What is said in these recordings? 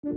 Well,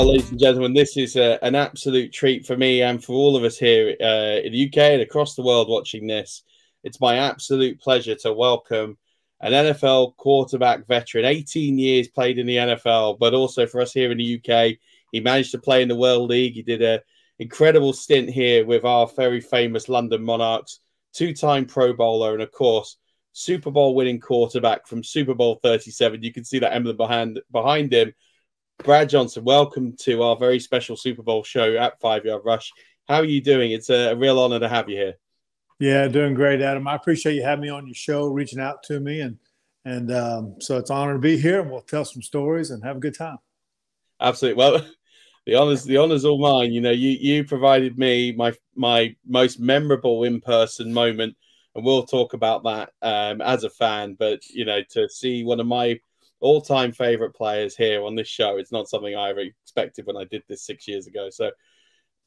ladies and gentlemen, this is an absolute treat for me and for all of us here in the UK and across the world watching this. It's my absolute pleasure to welcome an NFL quarterback veteran, 18 years played in the NFL, but also for us here in the UK, he managed to play in the World League. He did an incredible stint here with our very famous London Monarchs, two-time Pro Bowler, and of course, Super Bowl winning quarterback from Super Bowl XXXVII. You can see that emblem behind him. Brad Johnson, welcome to our very special Super Bowl show at 5 Yard Rush. How are you doing? It's a real honor to have you here. Yeah, doing great, Adam. I appreciate you having me on your show, reaching out to me, and so it's an honor to be here. We'll tell some stories and have a good time. Absolutely. Well, the honors all mine. You know, you provided me my most memorable in-person moment, and we'll talk about that as a fan. But you know, to see one of my all-time favorite players here on this show, it's not something I ever expected when I did this 6 years ago. So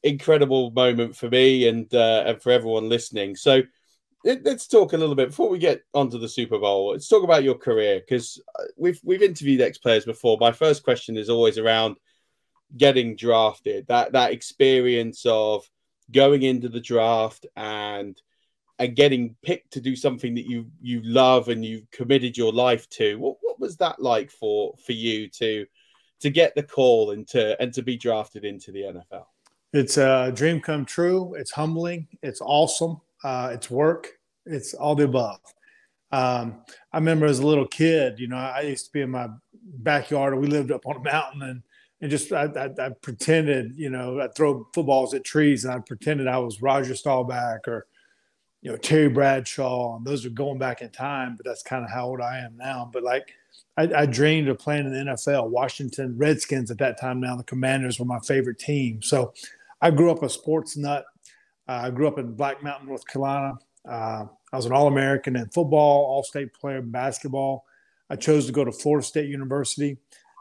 incredible moment for me and for everyone listening. So let's talk a little bit before we get onto the Super Bowl. Let's talk about your career, because we've interviewed ex-players before. My first question is always around getting drafted, that experience of going into the draft and getting picked to do something that you love and you've committed your life to. What was that like for you to get the call and to be drafted into the NFL? It's a dream come true. It's humbling. It's awesome. It's work. It's all the above. I remember as a little kid, you know, I used to be in my backyard. We lived up on a mountain, and just I pretended, you know, I'd throw footballs at trees, and I pretended I was Roger Staubach or, you know, Terry Bradshaw. And those are going back in time, but that's kind of how old I am now. But like, I dreamed of playing in the NFL. Washington Redskins at that time. Now the Commanders were my favorite team. So I grew up a sports nut. I grew up in Black Mountain, North Carolina. I was an All-American in football, All-State player in basketball. I chose to go to Florida State University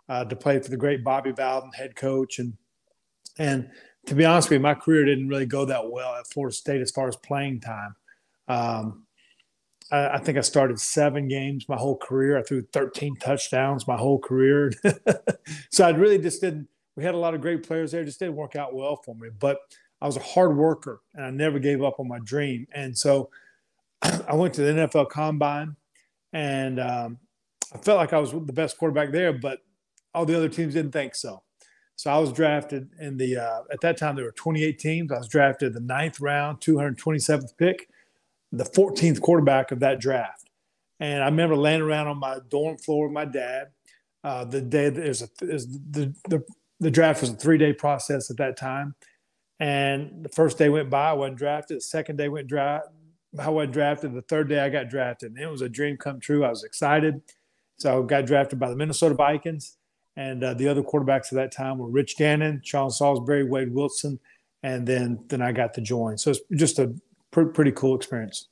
to play for the great Bobby Bowden, head coach. And to be honest with you, my career didn't really go that well at Florida State as far as playing time. I think I started 7 games my whole career. I threw 13 touchdowns my whole career. So I really just didn't – we had a lot of great players there. It just didn't work out well for me. But I was a hard worker, and I never gave up on my dream. And so I went to the NFL Combine, and I felt like I was the best quarterback there, but all the other teams didn't think so. So I was drafted in the at that time there were 28 teams. I was drafted the 9th round, 227th pick, the 14th quarterback of that draft. And I remember laying around on my dorm floor with my dad. The day the draft was a 3-day process at that time. And the first day went by, I wasn't drafted. The second day I wasn't drafted. The third day I got drafted. And it was a dream come true. I was excited. So I got drafted by the Minnesota Vikings. And the other quarterbacks at that time were Rich Gannon, Sean Salisbury, Wade Wilson, and then I got to join. So it's just a pretty cool experience.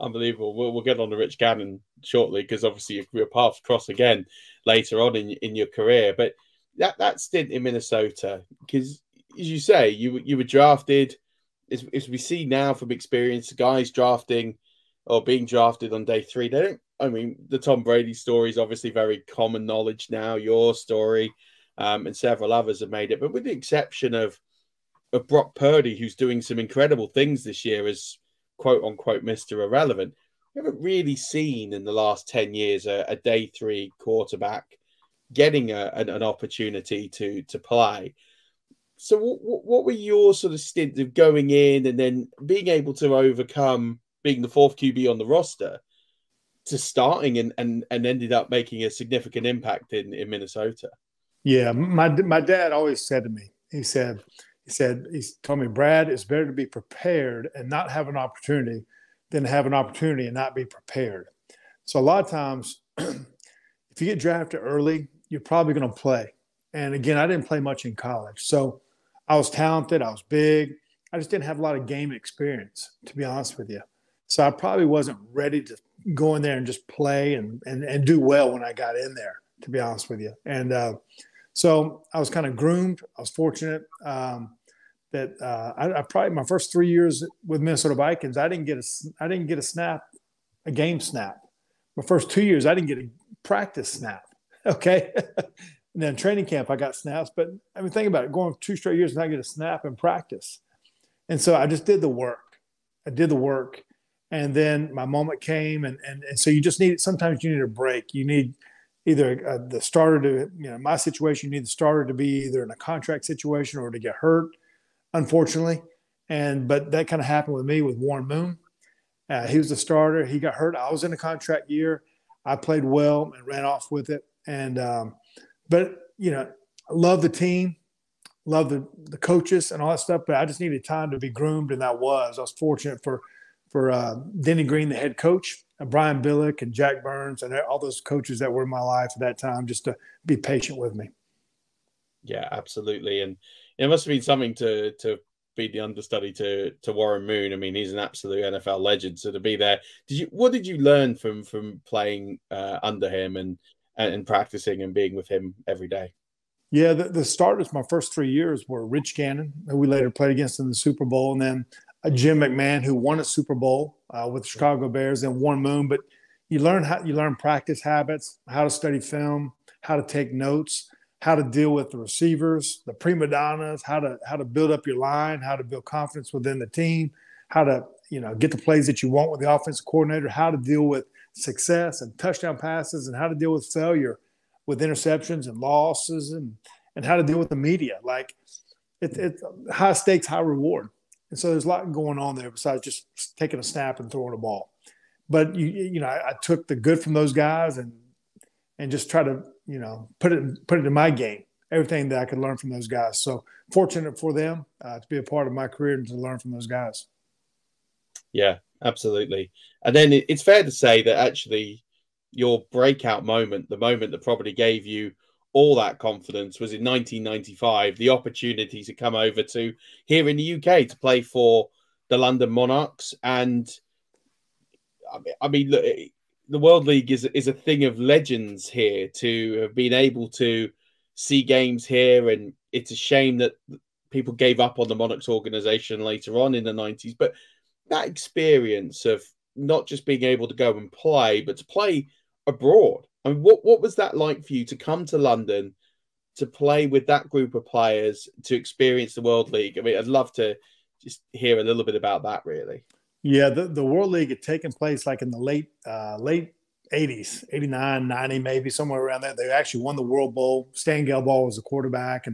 Unbelievable. We'll get on to Rich Gannon shortly, because obviously your paths cross again later on in your career. But that stint in Minnesota, because as you say, you were drafted, as we see now from experience, guys drafting or being drafted on day 3, they don't. I mean, the Tom Brady story is obviously very common knowledge now. Your story and several others have made it. But with the exception of Brock Purdy, who's doing some incredible things this year as quote-unquote Mr. Irrelevant, we haven't really seen in the last 10 years a day 3 quarterback getting an opportunity to play. So what were your sort of stint of going in and then being able to overcome being the 4th QB on the roster to starting and ended up making a significant impact in Minnesota? Yeah, my dad always said to me, he told me, Brad, it's better to be prepared and not have an opportunity than have an opportunity and not be prepared. So a lot of times, if you get drafted early, you're probably going to play. And again, I didn't play much in college. So I was talented. I was big. I just didn't have a lot of game experience, to be honest with you. So I probably wasn't ready to go in there and just play and do well when I got in there, to be honest with you. And so I was kind of groomed. I was fortunate. that I probably my first 3 years with Minnesota Vikings, I didn't get a snap, a game snap. My first 2 years, I didn't get a practice snap. Okay. And then training camp, I got snaps. But I mean, think about it, going 2 straight years and I get a snap in practice. And so I just did the work. I did the work. And then my moment came. And so you just need, sometimes you need a break. You need either the starter to, in my situation, you need the starter to be either in a contract situation or to get hurt, unfortunately. But that kind of happened with me with Warren Moon. He was the starter. He got hurt. I was in a contract year. I played well and ran off with it. But I love the team, love the coaches and all that stuff. But I just needed time to be groomed, and I was fortunate for Denny Green, the head coach, Brian Billick, and Jack Burns, and all those coaches that were in my life at that time, just to be patient with me. Yeah, absolutely. And it must have been something to be the understudy to Warren Moon. I mean, he's an absolute NFL legend. So to be there, what did you learn from playing under him and practicing and being with him every day? Yeah, the starters my first 3 years were Rich Gannon, who we later played against in the Super Bowl, and then Jim McMahon, who won a Super Bowl with the Chicago Bears, and Warren Moon. But you learn practice habits, how to study film, how to take notes, how to deal with the receivers, the prima donnas, how to build up your line, how to build confidence within the team, how to get the plays that you want with the offensive coordinator, how to deal with success and touchdown passes, and how to deal with failure with interceptions and losses, and how to deal with the media. Like it's high stakes, high reward. And so there's a lot going on there besides just taking a snap and throwing a ball. But I took the good from those guys and just try to put it in my game, everything that I could learn from those guys. So fortunate for them to be a part of my career and to learn from those guys. Yeah, absolutely. And then it's fair to say that actually your breakout moment, the moment that probably gave you all that confidence, was in 1995, the opportunity to come over to here in the UK to play for the London Monarchs. And I mean, look, the World League is a thing of legends here. To have been able to see games here, and it's a shame that people gave up on the Monarchs organization later on in the 90s. But that experience of not just being able to go and play, but to play abroad. I mean, what was that like for you to come to London, to play with that group of players, to experience the World League? I mean, I'd love to just hear a little bit about that, really. Yeah, the World League had taken place like in the late 80s, 89, 90, maybe somewhere around there. They actually won the World Bowl. Stan Gelbaugh was the quarterback,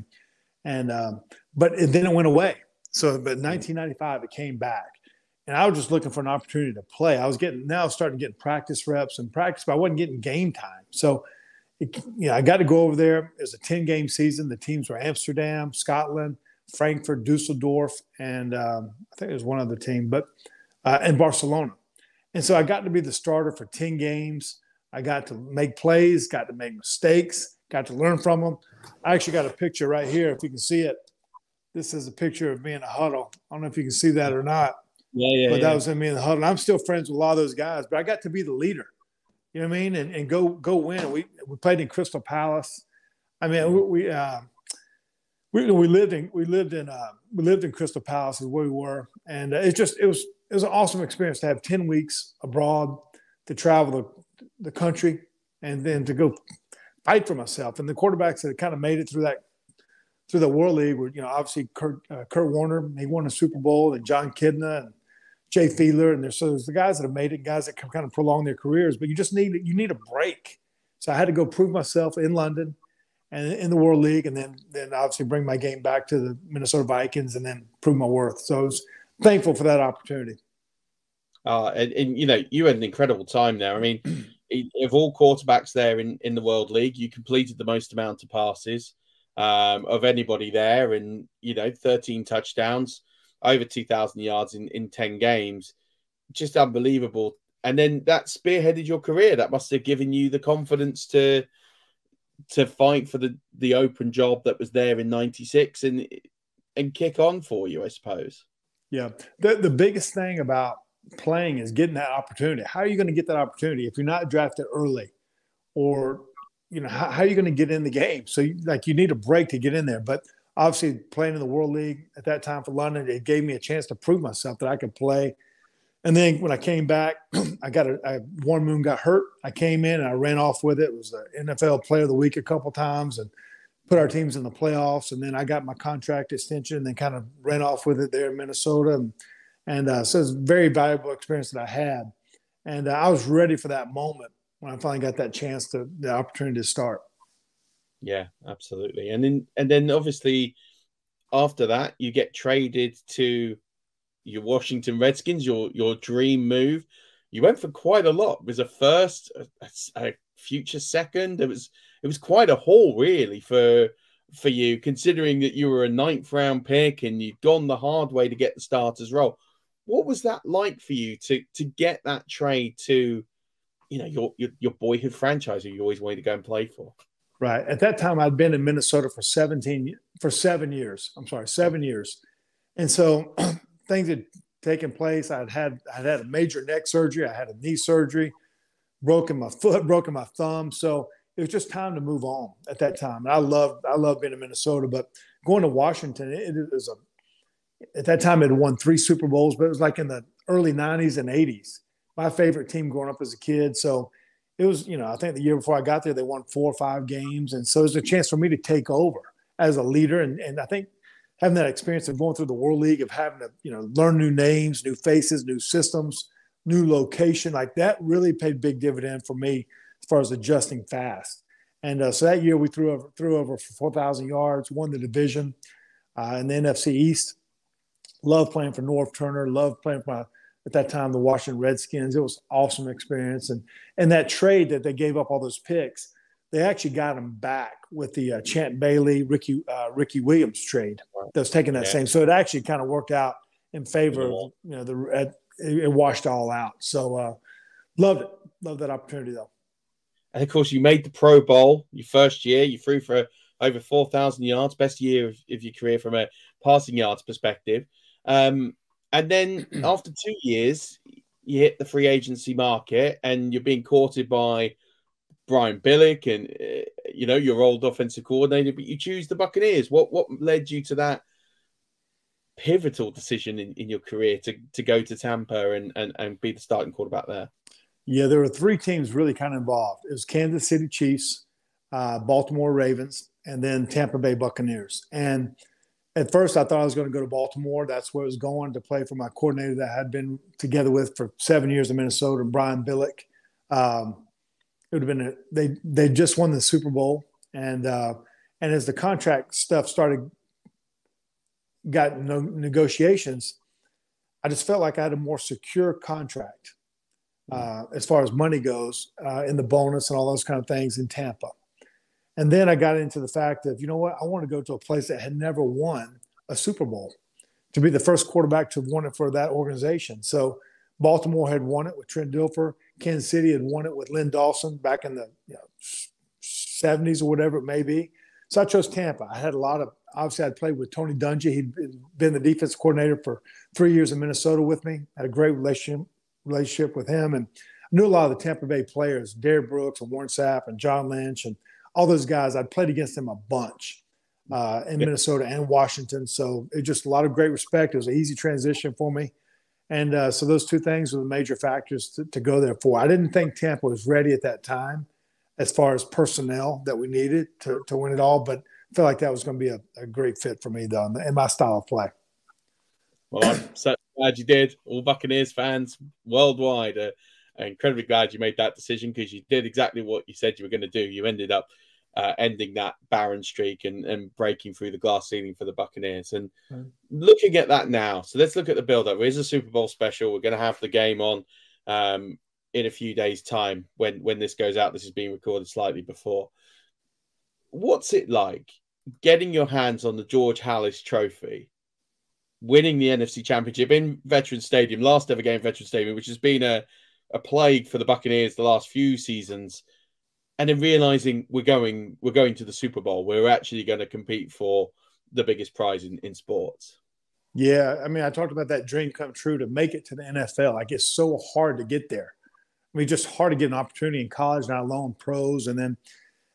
but then it went away. So, but in 1995, it came back. And I was just looking for an opportunity to play. I was starting to get practice reps and practice, but I wasn't getting game time. So, I got to go over there. It was a 10-game season. The teams were Amsterdam, Scotland, Frankfurt, Dusseldorf, and I think there was one other team, and Barcelona. And so I got to be the starter for 10 games. I got to make plays, got to make mistakes, got to learn from them. I actually got a picture right here, if you can see it. This is a picture of me in a huddle. I don't know if you can see that or not. But that was me in the huddle. And I'm still friends with a lot of those guys, but I got to be the leader. You know what I mean? And go win. We played in Crystal Palace. I mean, we lived in Crystal Palace is where we were, and it was an awesome experience to have 10 weeks abroad, to travel the country, and then to go fight for myself. And the quarterbacks that kind of made it through the World League were, obviously Kurt Warner, he won a Super Bowl, and John Kidna and Jay Fiedler, and there's the guys that have made it, guys that can kind of prolong their careers, but you need a break. So I had to go prove myself in London and in the World League, and then obviously bring my game back to the Minnesota Vikings and then prove my worth. So I was thankful for that opportunity. And you had an incredible time there. I mean, of all quarterbacks there in the World League, you completed the most amount of passes of anybody there, and 13 touchdowns, over 2,000 yards in 10 games. Just unbelievable. And then that spearheaded your career. That must have given you the confidence to fight for the open job that was there in 96 and kick on for you, I suppose. Yeah. The biggest thing about playing is getting that opportunity. How are you going to get that opportunity if you're not drafted early? Or, how are you going to get in the game? So you need a break to get in there. But obviously playing in the World League at that time for London, it gave me a chance to prove myself that I could play. And then when I came back, Warren Moon got hurt. I came in and I ran off with it. It was the NFL Player of the Week a couple times and put our teams in the playoffs. And then I got my contract extension and then kind of ran off with it there in Minnesota. So it's a very valuable experience that I had. And I was ready for that moment when I finally got that chance the opportunity to start. Yeah, absolutely. And then obviously after that, you get traded to your Washington Redskins, your dream move. You went for quite a lot. It was a first, a future second. It was quite a haul, really, for you, considering that you were a 9th round pick and you'd gone the hard way to get the starter's role. What was that like for you to get that trade to, your boyhood franchise who you always wanted to go and play for? Right. At that time, I'd been in Minnesota for 7 years. I'm sorry, 7 years. And so things had taken place. I'd had a major neck surgery. I had a knee surgery, broken my foot, broken my thumb. So it was just time to move on at that time. And I loved being in Minnesota, but going to Washington, it was at that time it had won 3 Super Bowls, but it was like in the early 90s and 80s. My favorite team growing up as a kid. So it was, I think the year before I got there, they won 4 or 5 games. And so it was a chance for me to take over as a leader. And I think having that experience of going through the World League, of having to, learn new names, new faces, new systems, new location, like that really paid big dividend for me as far as adjusting fast. And so that year we threw over for 4,000 yards, won the division in the NFC East. Loved playing for North Turner, loved playing for at that time the Washington Redskins. It was an awesome experience. And that trade that they gave up all those picks, they actually got them back with the Champ Bailey, Ricky Williams trade that was taking that same. So it actually kind of worked out in favor of, it washed all out. So loved it. Loved that opportunity, though. And, of course, you made the Pro Bowl your first year. You threw for over 4,000 yards, best year of your career from a passing yards perspective. And then after 2 years, you hit the free agency market and you're being courted by Brian Billick and, your old offensive coordinator, but you choose the Buccaneers. What led you to that pivotal decision in your career to go to Tampa and be the starting quarterback there? Yeah, there were 3 teams really kind of involved. It was Kansas City Chiefs, Baltimore Ravens, and then Tampa Bay Buccaneers. And at first, I thought I was going to go to Baltimore. That's where I was going to play for my coordinator that I had been together with for 7 years in Minnesota, Brian Billick. It would have been they just won the Super Bowl, and as the contract stuff got negotiations, I just felt like I had a more secure contract as far as money goes in the bonus and all those kind of things in Tampa. And then I got into the fact that, I want to go to a place that had never won a Super Bowl, to be the first quarterback to have won it for that organization. So Baltimore had won it with Trent Dilfer. Kansas City had won it with Lynn Dawson back in the 70s or whatever it may be. So I chose Tampa. I had obviously I'd played with Tony Dungy. He'd been the defense coordinator for 3 years in Minnesota with me. Had a great relationship with him. And I knew a lot of the Tampa Bay players, Derek Brooks and Warren Sapp and John Lynch and all those guys. I'd played against them a bunch in Minnesota and Washington. So it just a lot of great respect. It was an easy transition for me. And so those 2 things were the major factors to go there for. I didn't think Tampa was ready at that time as far as personnel that we needed to win it all, but I felt like that was going to be a great fit for me, though, in my style of play. Well, I'm so glad you did. All Buccaneers fans worldwide are incredibly glad you made that decision, because you did exactly what you said you were going to do. You ended up ending that barren streak and breaking through the glass ceiling for the Buccaneers. And looking at that now, so let's look at the build-up. There is a Super Bowl special. We're going to have the game on in a few days' time when this goes out. This is being recorded slightly before. What's it like getting your hands on the George Halas Trophy, winning the NFC Championship in Veterans Stadium, last ever game in Veterans Stadium, which has been a plague for the Buccaneers the last few seasons, and then realizing we're going to the Super Bowl. We're actually going to compete for the biggest prize in sports. Yeah, I mean, I talked about that dream come true to make it to the NFL. Like, it's so hard to get there. I mean, just hard to get an opportunity in college, not alone pros. And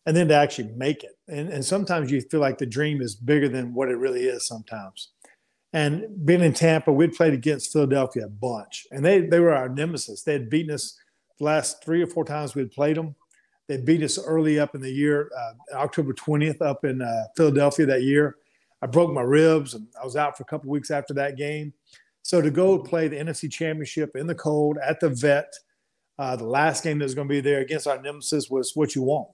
and then to actually make it. And sometimes you feel like the dream is bigger than what it really is sometimes. And being in Tampa, we'd played against Philadelphia a bunch, and they were our nemesis. They had beaten us the last 3 or 4 times we'd played them. They beat us early up in the year, October 20th, up in Philadelphia that year. I broke my ribs, and I was out for a couple of weeks after that game. So to go play the NFC Championship in the cold at the Vet, the last game that was going to be there against our nemesis was what you want.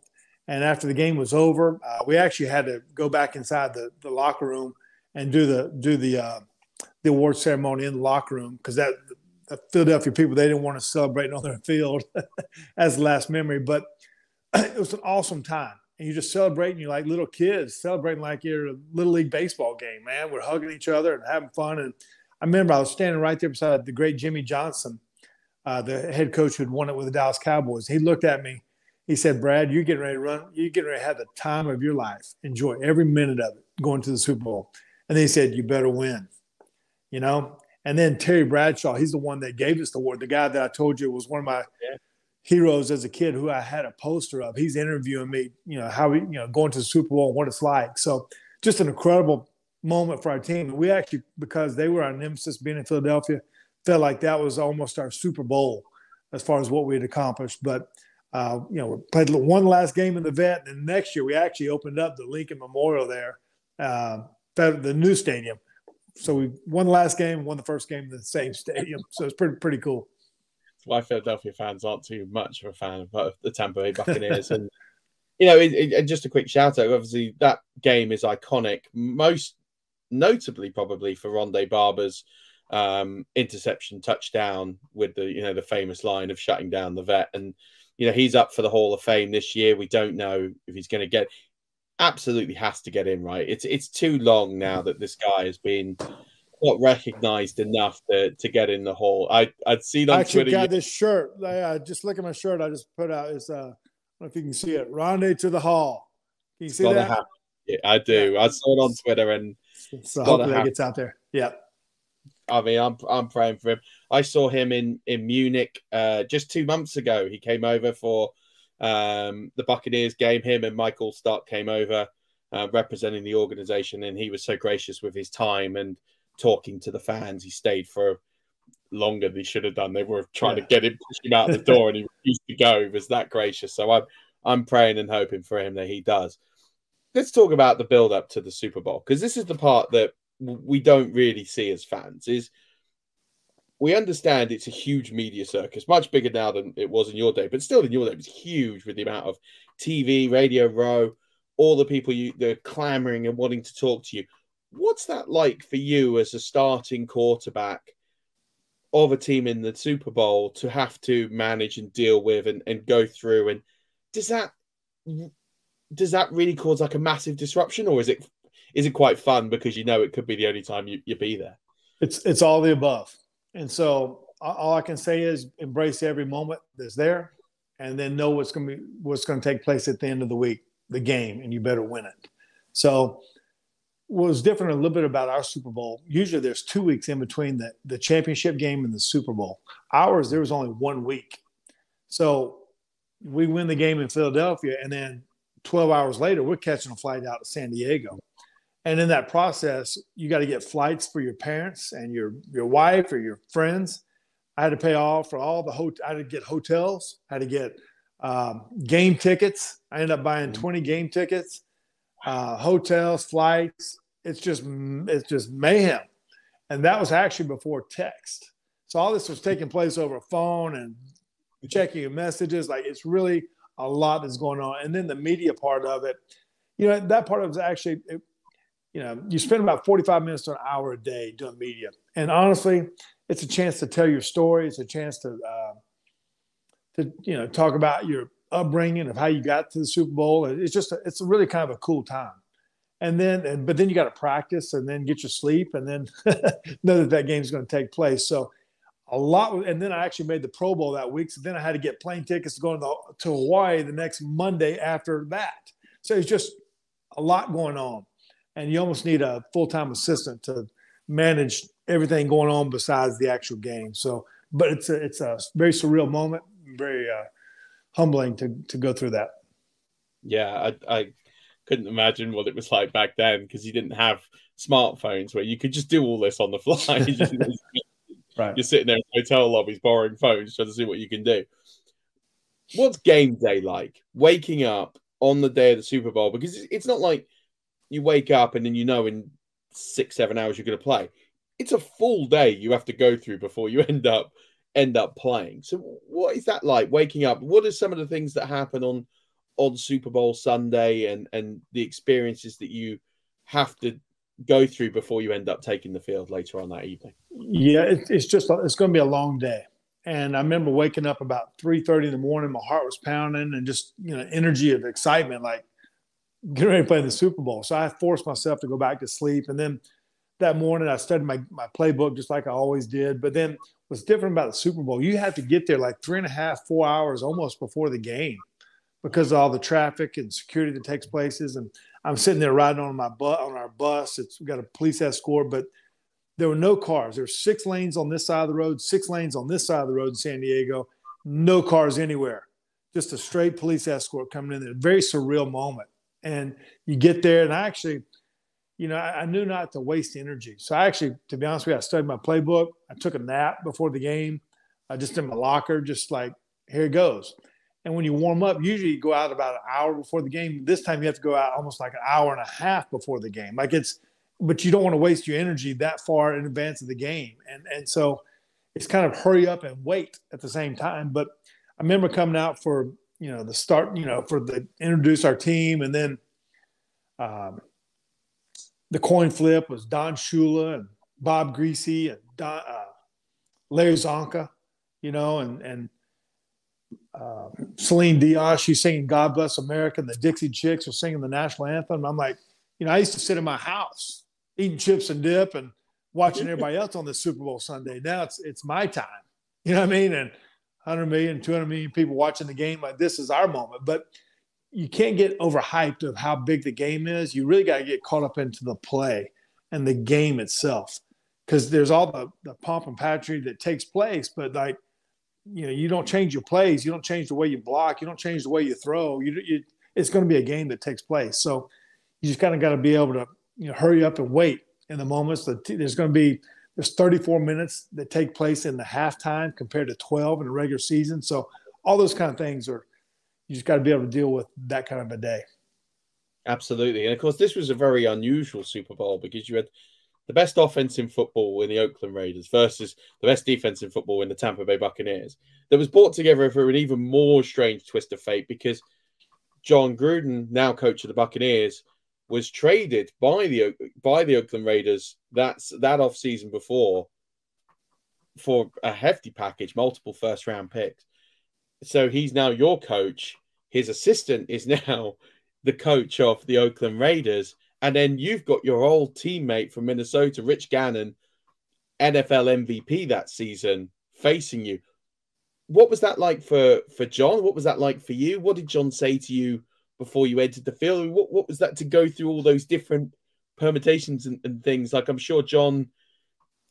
And after the game was over, we actually had to go back inside the locker room and do the award ceremony in the locker room, because the Philadelphia people, they didn't want to celebrate on their field as the last memory. But it was an awesome time. And you're just celebrating, you're like little kids celebrating like you're a Little League baseball game, man. We're hugging each other and having fun. And I remember I was standing right there beside the great Jimmy Johnson, the head coach who had won it with the Dallas Cowboys. He looked at me. He said, "Brad, you're getting ready to run. You're getting ready to have the time of your life. Enjoy every minute of it going to the Super Bowl." And then he said, "You better win," you know? And then Terry Bradshaw, he's the one that gave us the award. The guy that I told you was one of my heroes as a kid, who I had a poster of. He's interviewing me, how we, going to the Super Bowl and what it's like. So just an incredible moment for our team. And we actually, because they were our nemesis being in Philadelphia, felt like that was almost our Super Bowl as far as what we had accomplished. But, we played one last game in the Vet. And next year we actually opened up the Lincoln Memorial there, the new stadium. So we won the last game, won the first game in the same stadium. So it's pretty cool. That's why Philadelphia fans aren't too much of a fan of the Tampa Bay Buccaneers. And, and just a quick shout out, obviously that game is iconic, most notably probably for Rondé Barber's interception touchdown with the famous line of shutting down the Vet. And, he's up for the Hall of Fame this year. We don't know if he's going to absolutely has to get in, right? It's too long now that this guy has been not recognized enough to get in the Hall. I'd seen on Twitter. I actually Twitter, got this shirt. Just look at my shirt. I just put out. It's I don't know if you can see it. Rondé to the Hall. Can you see that? Yeah, I do. Yeah. I saw it on Twitter, and so hopefully that gets out there. Yeah. I mean, I'm praying for him. I saw him in Munich just 2 months ago. He came over for the Buccaneers game. Him and Michael Stark came over representing the organization, and he was so gracious with his time and talking to the fans. He stayed for longer than he should have done. They were trying to get him, push him out the door, and he refused to go. He was that gracious. So I'm praying and hoping for him that he does. Let's talk about the build up to the Super Bowl, because this is the part that we don't really see as fans. Is we understand it's a huge media circus, much bigger now than it was in your day, but still in your day it was huge with the amount of TV, Radio Row, all the people they're clamoring and wanting to talk to you. What's that like for you as a starting quarterback of a team in the Super Bowl to have to manage and deal with and go through? And does that really cause like a massive disruption, or is it quite fun because it could be the only time you be there? It's all the above. And so all I can say is embrace every moment that's there, and then know what's going to take place at the end of the week, the game, and you better win it. So what was different a little bit about our Super Bowl, usually there's 2 weeks in between the championship game and the Super Bowl. Ours, there was only 1 week. So we win the game in Philadelphia, and then 12 hours later, we're catching a flight out to San Diego. And in that process, you got to get flights for your parents and your wife or your friends. I had to pay off for all I had to get hotels. I had to get game tickets. I ended up buying 20 game tickets, hotels, flights. It's just mayhem. And that was actually before text. So all this was taking place over a phone and checking your messages. Like, it's really a lot that's going on. And then the media part of it, that part of it is actually – you spend about 45 minutes to an hour a day doing media. And honestly, it's a chance to tell your story. It's a chance to talk about your upbringing of how you got to the Super Bowl. It's really kind of a cool time. But then you got to practice and then get your sleep and then know that game's going to take place. So a lot. And then I actually made the Pro Bowl that week. So then I had to get plane tickets to go to Hawaii the next Monday after that. So it's just a lot going on. And you almost need a full-time assistant to manage everything going on besides the actual game. So, but it's a very surreal moment, very humbling to go through that. Yeah, I couldn't imagine what it was like back then because you didn't have smartphones where you could just do all this on the fly. Right. You're sitting there in hotel lobbies borrowing phones trying to see what you can do. What's game day like? Waking up on the day of the Super Bowl, because it's not like you wake up and then in 6-7 hours you're going to play. It's a full day you have to go through before you end up playing. So what is that like, waking up? What are some of the things that happen on Super Bowl Sunday, and the experiences that you have to go through before you end up taking the field later on that evening? Yeah, it's going to be a long day. And I remember waking up about 3:30 in the morning. My heart was pounding, and just energy of excitement, like getting ready to play in the Super Bowl. So I forced myself to go back to sleep. And then that morning I studied my playbook just like I always did. But then what's different about the Super Bowl, you have to get there like 3.5, 4 hours almost before the game because of all the traffic and security that takes places. And I'm sitting there riding on our bus. We got a police escort, but there were no cars. There's 6 lanes on this side of the road, 6 lanes on this side of the road in San Diego. No cars anywhere. Just a straight police escort coming in there. Very surreal moment. And you get there, and I actually, I knew not to waste energy. So I actually, to be honest with you, I studied my playbook. I took a nap before the game. I just in my locker, just like, here it goes. And when you warm up, usually you go out about an hour before the game. This time you have to go out almost like an hour and a half before the game. But you don't want to waste your energy that far in advance of the game. And so it's kind of hurry up and wait at the same time. But I remember coming out for, the start, introduce our team. And then the coin flip was Don Shula and Bob Greasy and Larry Zonka, and Celine Dion. She's singing God Bless America, and the Dixie Chicks are singing the national anthem. I'm like, I used to sit in my house eating chips and dip and watching everybody else on the Super Bowl Sunday. Now it's my time. You know what I mean? And 100 million, 200 million people watching the game. Like, this is our moment. But you can't get overhyped of how big the game is. You really got to get caught up into the play and the game itself, because there's all the pomp and pageantry that takes place. But like, you don't change your plays. You don't change the way you block. You don't change the way you throw. It's going to be a game that takes place. So you just kind of got to be able to hurry up and wait in the moments. There's 34 minutes that take place in the halftime compared to 12 in the regular season. So all those kind of things you just got to be able to deal with that kind of a day. Absolutely. And of course, this was a very unusual Super Bowl because you had the best offense in football in the Oakland Raiders versus the best defense in football in the Tampa Bay Buccaneers. That was brought together for an even more strange twist of fate because John Gruden, now coach of the Buccaneers, was traded by the Oakland Raiders that offseason before for a hefty package, multiple first-round picks. So he's now your coach. His assistant is now the coach of the Oakland Raiders. And then you've got your old teammate from Minnesota, Rich Gannon, NFL MVP that season, facing you. What was that like for John? What was that like for you? What did John say to you before you entered the field? What was that to go through all those different permutations and things? Like, I'm sure John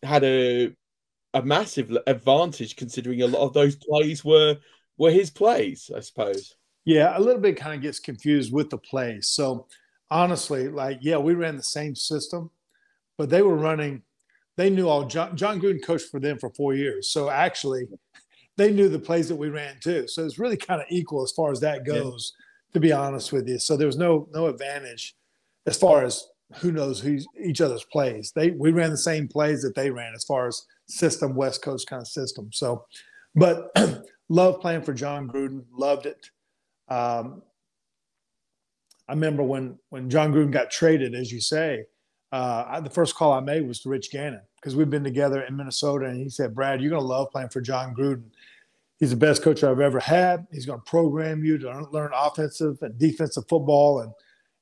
had a massive advantage considering a lot of those plays were his plays, I suppose. Yeah, a little bit kind of gets confused with the plays. So honestly, we ran the same system, but they knew all. John Gruden coached for them for 4 years. So actually, they knew the plays that we ran too. So it's really kind of equal as far as that goes, to be honest with you. So there was no advantage as far as who knows each other's plays. We ran the same plays that they ran as far as system, West Coast kind of system. So, but love playing for John Gruden, loved it. I remember when John Gruden got traded, as you say, the first call I made was to Rich Gannon because we've been together in Minnesota, and he said, "Brad, you're going to love playing for John Gruden. He's the best coach I've ever had. He's going to program you to learn offensive and defensive football, and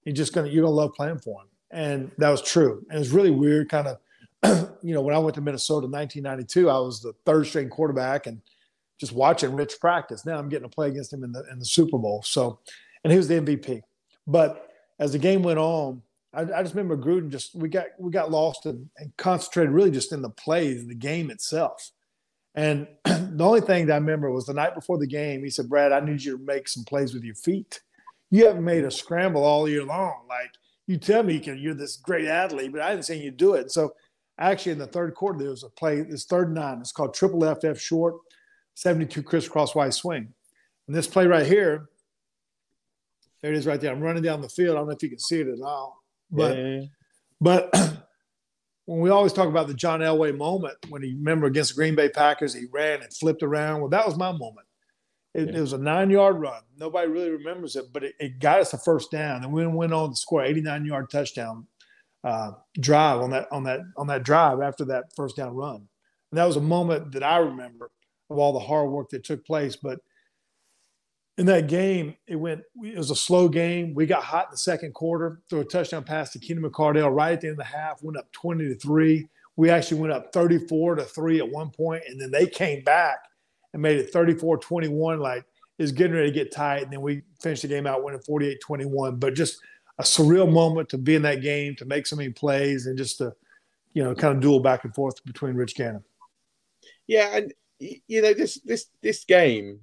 you're going to love playing for him." And that was true. And it was really weird, kind of, when I went to Minnesota in 1992, I was the third string quarterback and just watching Rich practice. Now I'm getting to play against him in the Super Bowl. So, and he was the MVP. But as the game went on, I just remember Gruden we got lost and concentrated really just in the plays, the game itself. And the only thing that I remember was the night before the game, he said, "Brad, I need you to make some plays with your feet. you haven't made a scramble all year long. Like you tell me you're this great athlete, but I didn't see you do it. So actually in the third quarter, there was a play, this 3rd and 9. It's called triple F short, 72 crisscross wide swing. And this play right here, there it is right there. I'm running down the field. I don't know if you can see it at all. But when we always talk about the John Elway moment, when he remember against the Green Bay Packers, he ran and flipped around. Well, that was my moment. It was a 9-yard run. Nobody really remembers it, but it got us a first down, and we went on to score an 89-yard touchdown drive on that drive after that first down run. And that was a moment that I remember of all the hard work that took place. But in that game, it was a slow game. We got hot in the second quarter, threw a touchdown pass to Keenan McCardell right at the end of the half, went up 20-3. We actually went up 34-3 at one point, and then they came back and made it 34-21, like it's getting ready to get tight. And then we finished the game out winning 48-21. But just a surreal moment to be in that game, to make so many plays, and just to, kind of duel back and forth between Rich Gannon. Yeah, and this game,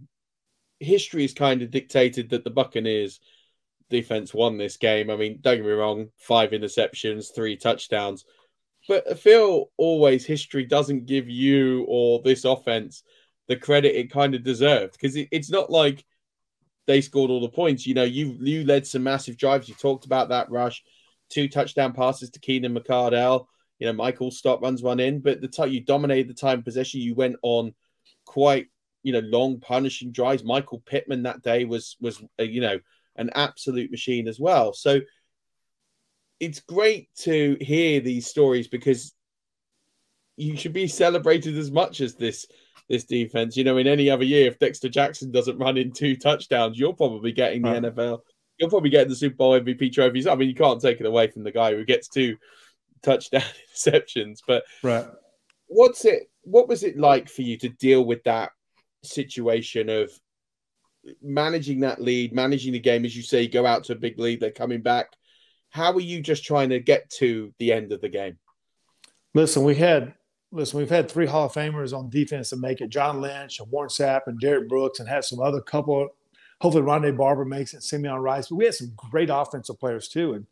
history has kind of dictated that the Buccaneers defense won this game. I mean, don't get me wrong, 5 interceptions, 3 touchdowns. But I feel always history doesn't give you or this offense the credit it kind of deserved, because it's not like they scored all the points. You led some massive drives. You talked about that rush, 2 touchdown passes to Keenan McCardell. Michael Stott runs one in, but you dominated the time possession. You went on quite, long punishing drives. Michael Pittman that day was an absolute machine as well. So it's great to hear these stories, because you should be celebrated as much as this defense. In any other year, if Dexter Jackson doesn't run in 2 touchdowns, you're probably getting the NFL. You're probably getting the Super Bowl MVP trophies. I mean, you can't take it away from the guy who gets 2 touchdown interceptions. But what was it like for you to deal with that situation of managing that lead, managing the game? As you say, you go out to a big lead, they're coming back. How are you just trying to get to the end of the game? Listen, we've had 3 Hall of Famers on defense to make it. John Lynch and Warren Sapp and Derek Brooks, and had some other couple. Hopefully Rondé Barber makes it, Simeon Rice. But we had some great offensive players too. And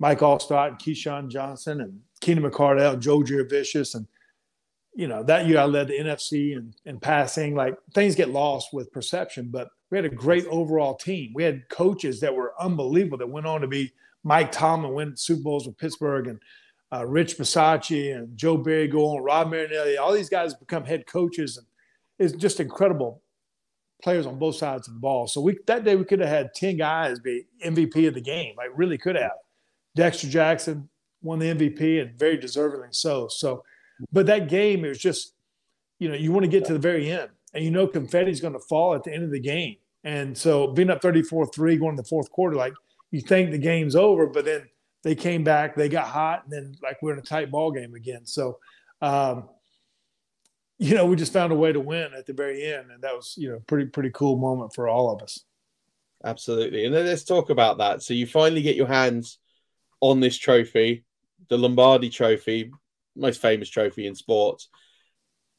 Mike Allstott and Keyshawn Johnson and Keenan McCardell and Joe Giravicious. And, that year I led the NFC in passing. Like, things get lost with perception, but we had a great overall team. We had coaches that were unbelievable that went on to be Mike Tomlin, win Super Bowls with Pittsburgh, and Rich Bisaccia and Joe Barry go on, Rob Marinelli. All these guys become head coaches, and it's just incredible players on both sides of the ball. So that day we could have had 10 guys be MVP of the game. I really could have. Dexter Jackson won the MVP, and very deservingly so. But that game, it was just, you want to get to the very end, and confetti is going to fall at the end of the game. And so being up 34-3 going to the fourth quarter, like, you think the game's over, but then they came back, they got hot, and then we're in a tight ball game again. So, we just found a way to win at the very end, and that was, pretty cool moment for all of us. Absolutely. And then let's talk about that. So you finally get your hands on this trophy, the Lombardi Trophy, most famous trophy in sports.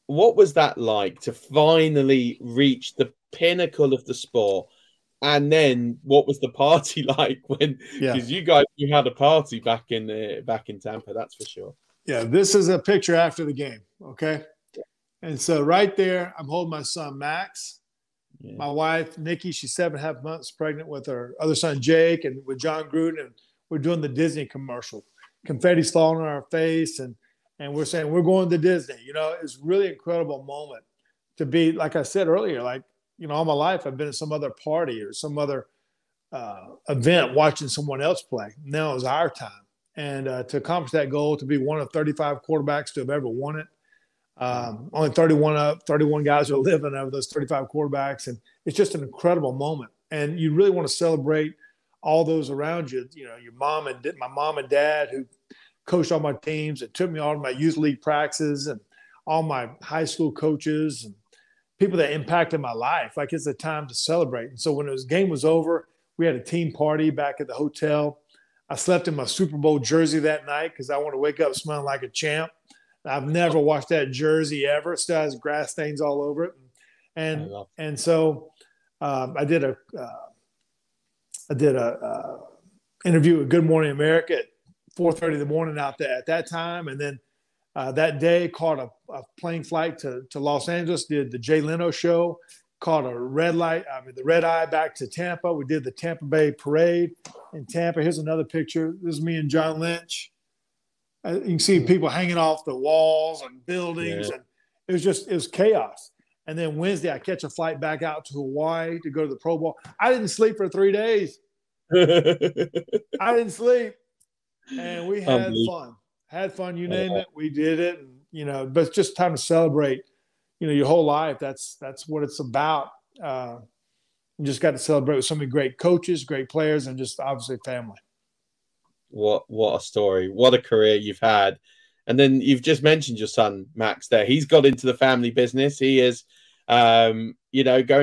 What was that like to finally reach the pinnacle of the sport? And then what was the party like when, because you had a party back in Tampa, that's for sure. Yeah, this is a picture after the game, okay? And so right there, I'm holding my son, Max. Yeah. My wife, Nikki, she's 7.5 months pregnant with her other son, Jake, and with John Gruden, and we're doing the Disney commercial. Confetti's falling on our face, and we're saying, we're going to Disney. It's a really incredible moment to be, like I said earlier, like, all my life I've been at some other party or some other event watching someone else play. Now it was our time. And to accomplish that goal, to be one of 35 quarterbacks to have ever won it, only 31 guys are living over those 35 quarterbacks. And it's just an incredible moment. And you really want to celebrate all those around you, your mom and my mom and dad who coached all my teams, and took me all to my youth league practices, and all my high school coaches and people that impacted my life. Like, it's a time to celebrate. And so when the game was over, we had a team party back at the hotel. I slept in my Super Bowl jersey that night because I want to wake up smelling like a champ. I've never washed that jersey ever. It still has grass stains all over it. And so I did I did a interview with Good Morning America at 4:30 in the morning out there at that time, and then that day caught a plane flight to Los Angeles. Did the Jay Leno show. Caught a the red eye back to Tampa. We did the Tampa Bay parade in Tampa. Here's another picture. This is me and John Lynch. You can see people hanging off the walls and buildings, and it was chaos. And then Wednesday, I catch a flight back out to Hawaii to go to the Pro Bowl. I didn't sleep for 3 days. I didn't sleep, and we had fun. Had fun, you name it, we did it. And, but it's just time to celebrate. Your whole life. That's what it's about. You just got to celebrate with so many great coaches, great players, and just obviously family. What a story. What a career you've had. And then you've just mentioned your son, Max, there. He's got into the family business. He is, going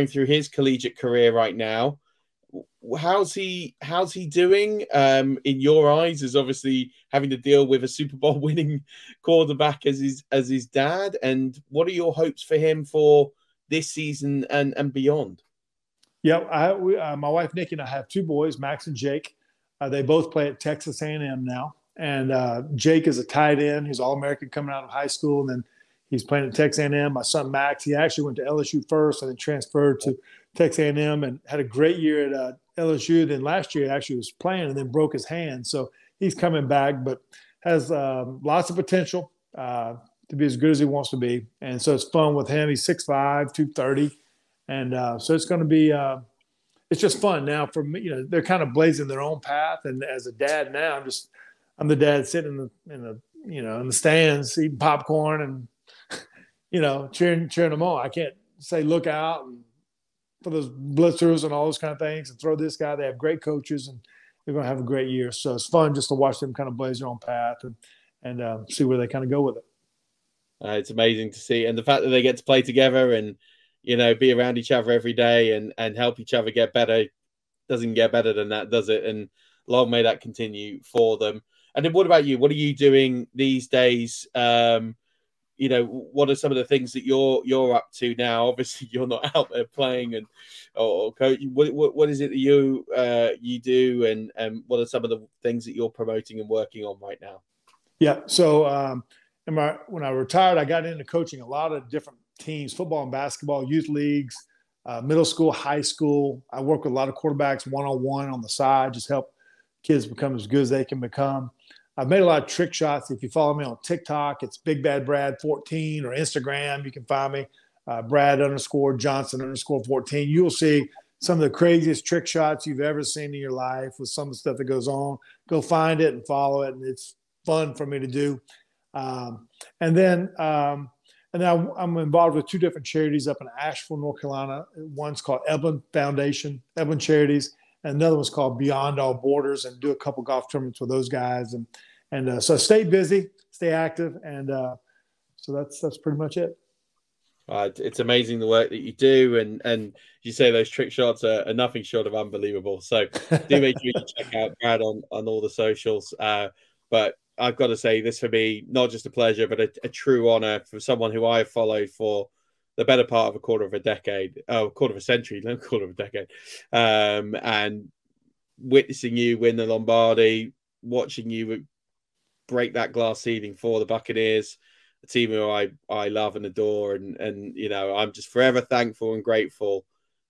through his collegiate career right now. How's he doing in your eyes, as obviously having to deal with a Super Bowl winning quarterback as his dad? And what are your hopes for him for this season and beyond? Yeah, my wife Nikki and I have 2 boys, Max and Jake. They both play at Texas A&M now, and Jake is a tight end. He's All-American coming out of high school, and then he's playing at Texas A&M. My son Max, he actually went to LSU first and then transferred to Texas A&M and had a great year at LSU. Then last year, actually was playing and then broke his hand. So he's coming back, but has lots of potential to be as good as he wants to be. And so it's fun with him. He's 6'5", 230. And so it's going to be it's just fun now for me. They're kind of blazing their own path. And as a dad now, I'm the dad sitting in the stands eating popcorn and, cheering them on. I can't say look out and for those blitzers and all those kind of things and throw this guy. They have great coaches and they're going to have a great year. So it's fun just to watch them kind of blaze their own path and see where they kind of go with it. It's amazing to see. And the fact that they get to play together and, be around each other every day and help each other get better doesn't get better than that, does it? And long may that continue for them. And then what about you? What are you doing these days? What are some of the things that you're up to now? Obviously, you're not out there playing or coaching. What is it that you do, and what are some of the things that you're promoting and working on right now? Yeah. So when I retired, I got into coaching a lot of different teams: football and basketball, youth leagues, middle school, high school. I work with a lot of quarterbacks one-on-one on the side, just help kids become as good as they can become. I've made a lot of trick shots. If you follow me on TikTok, it's Big Bad Brad 14, or Instagram. You can find me, Brad_Johnson_14. You will see some of the craziest trick shots you've ever seen in your life with some of the stuff that goes on. Go find it and follow it, and it's fun for me to do. And then I'm involved with 2 different charities up in Asheville, North Carolina. One's called Eblin Foundation, Eblin Charities. And another one's called Beyond All Borders, and do a couple golf tournaments with those guys. And so stay busy, stay active. And so that's pretty much it. It's amazing the work that you do. And you say those trick shots are nothing short of unbelievable. So do make sure you check out Brad on all the socials. But I've got to say, this for me, not just a pleasure, but a true honor for someone who I have followed for the better part of a quarter of a century, no quarter of a decade. And witnessing you win the Lombardi, watching you break that glass ceiling for the Buccaneers, a team who I love and adore. And I'm just forever thankful and grateful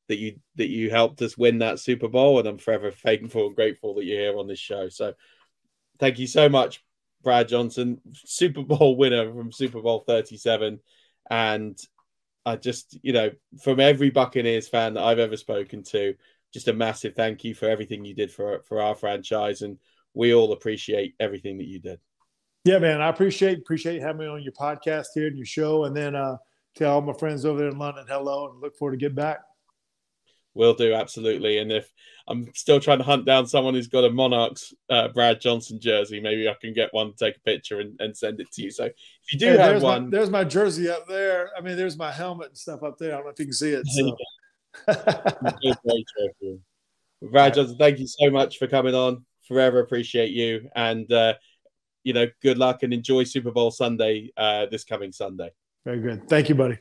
that you helped us win that Super Bowl. And I'm forever thankful and grateful that you're here on this show. So thank you so much, Brad Johnson, Super Bowl winner from Super Bowl XXXVII. And I just, from every Buccaneers fan that I've ever spoken to, just a massive thank you for everything you did for our franchise. And we all appreciate everything that you did. Yeah, man, I appreciate having me on your podcast here and your show. And then tell all my friends over there in London hello, and look forward to getting back. Will do, absolutely. And if I'm still trying to hunt down someone who's got a Monarchs Brad Johnson jersey, maybe I can get one, take a picture and send it to you. So if you do have one. There's my jersey up there. I mean, there's my helmet and stuff up there. I don't know if you can see it. So. Brad Johnson, thank you so much for coming on. Forever appreciate you. And, good luck and enjoy Super Bowl Sunday this coming Sunday. Very good. Thank you, buddy.